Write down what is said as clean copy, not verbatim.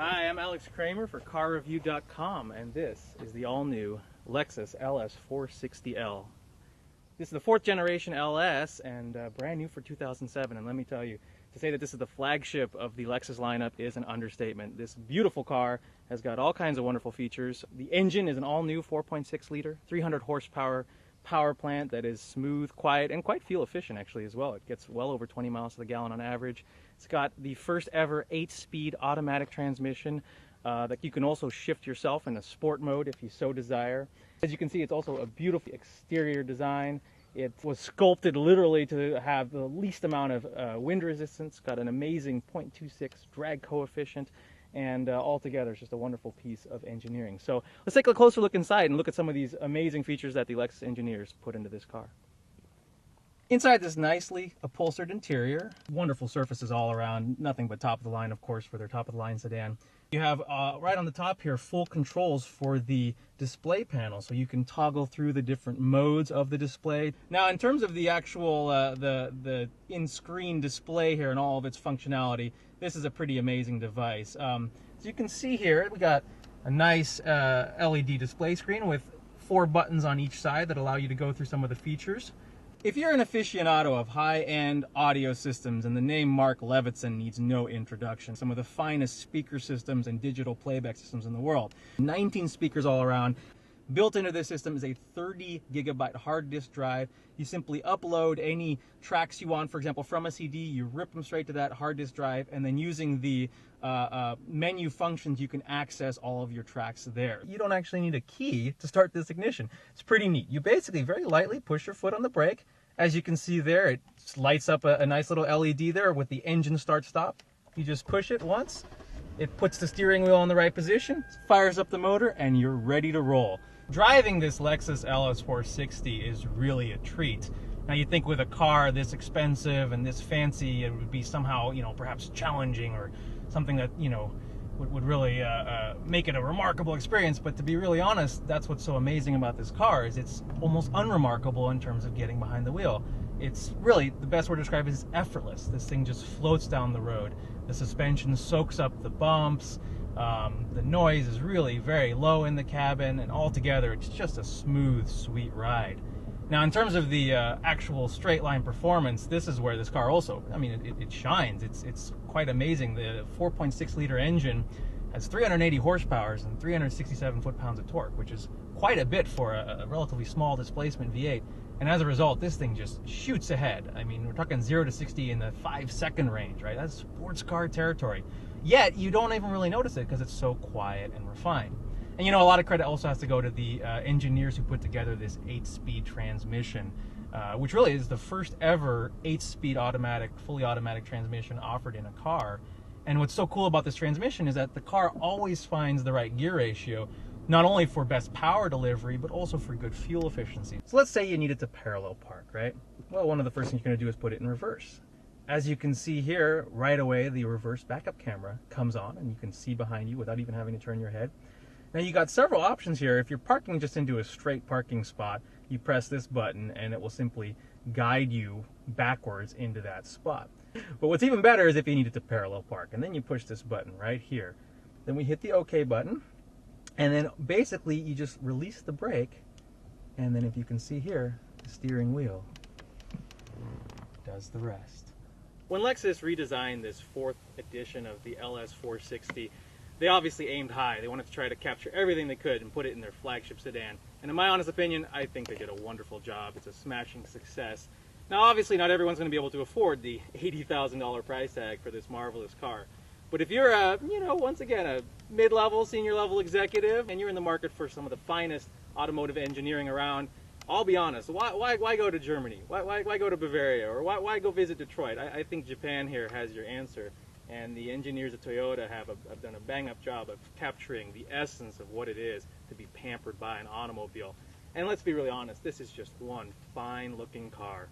Hi, I'm Alex Kramer for CarReview.com, and this is the all-new Lexus LS 460L. This is the 4th generation LS and brand new for 2007, and let me tell you, to say that this is the flagship of the Lexus lineup is an understatement. This beautiful car has got all kinds of wonderful features. The engine is an all-new 4.6 liter, 300 horsepower power plant that is smooth, quiet, and quite fuel efficient actually as well. It gets well over 20 miles to the gallon on average. It's got the first ever 8-speed automatic transmission that you can also shift yourself in a sport mode if you so desire. As you can see, it's also a beautiful exterior design. It was sculpted literally to have the least amount of wind resistance, got an amazing 0.26 drag coefficient, and altogether it's just a wonderful piece of engineering. So let's take a closer look inside and look at some of these amazing features that the Lexus engineers put into this car. Inside this nicely upholstered interior, wonderful surfaces all around, nothing but top of the line, of course, for their top of the line sedan. You have right on the top here full controls for the display panel, so you can toggle through the different modes of the display. Now, in terms of the actual the in-screen display here and all of its functionality, this is a pretty amazing device. As you can see here, we got a nice LED display screen with 4 buttons on each side that allow you to go through some of the features. If you're an aficionado of high-end audio systems, and the name Mark Levinson needs no introduction, some of the finest speaker systems and digital playback systems in the world. 19 speakers all around. Built into this system is a 30 gigabyte hard disk drive. You simply upload any tracks you want, for example, from a CD, you rip them straight to that hard disk drive, and then using the menu functions, you can access all of your tracks there. You don't actually need a key to start this ignition. It's pretty neat. You basically very lightly push your foot on the brake. As you can see there, it lights up a nice little LED there with the engine start-stop. You just push it once, it puts the steering wheel in the right position, fires up the motor, and you're ready to roll. Driving this Lexus LS 460 is really a treat. Now you think with a car this expensive and this fancy, it would be somehow, perhaps challenging or something that, would really make it a remarkable experience. But to be really honest, that's what's so amazing about this car, is it's almost unremarkable in terms of getting behind the wheel. It's really, the best word to describe it is effortless. This thing just floats down the road. The suspension soaks up the bumps. The noise is really very low in the cabin, and altogether it's just a smooth, sweet ride. Now, in terms of the actual straight line performance, this is where this car also, it shines. It's quite amazing. The 4.6 liter engine has 380 horsepower and 367 foot-pounds of torque, which is quite a bit for a relatively small displacement V8. And as a result, this thing just shoots ahead. We're talking 0 to 60 in the 5-second range, right? That's sports car territory. Yet, you don't even really notice it because it's so quiet and refined. And a lot of credit also has to go to the engineers who put together this 8-speed transmission, which really is the first ever 8-speed automatic, fully automatic transmission offered in a car. And what's so cool about this transmission is that the car always finds the right gear ratio, not only for best power delivery, but also for good fuel efficiency. So let's say you needed to parallel park, right? Well, one of the first things you're going to do is put it in reverse. As you can see here, right away, the reverse backup camera comes on, and you can see behind you without even having to turn your head. Now, you got several options here. If you're parking just into a straight parking spot, you press this button, and it will simply guide you backwards into that spot. But what's even better is if you needed to parallel park, and then you push this button right here. Then we hit the OK button, and then basically you just release the brake, and then if you can see here, the steering wheel does the rest. When Lexus redesigned this 4th edition of the LS 460, they obviously aimed high. They wanted to try to capture everything they could and put it in their flagship sedan. And in my honest opinion, I think they did a wonderful job. It's a smashing success. Now, obviously, not everyone's going to be able to afford the $80,000 price tag for this marvelous car. But if you're once again, a mid-level, senior-level executive, and you're in the market for some of the finest automotive engineering around, I'll be honest, why go to Germany? Why go to Bavaria? Or why go visit Detroit? I think Japan here has your answer. And the engineers at Toyota have done a bang-up job of capturing the essence of what it is to be pampered by an automobile. And let's be really honest, this is just one fine-looking car.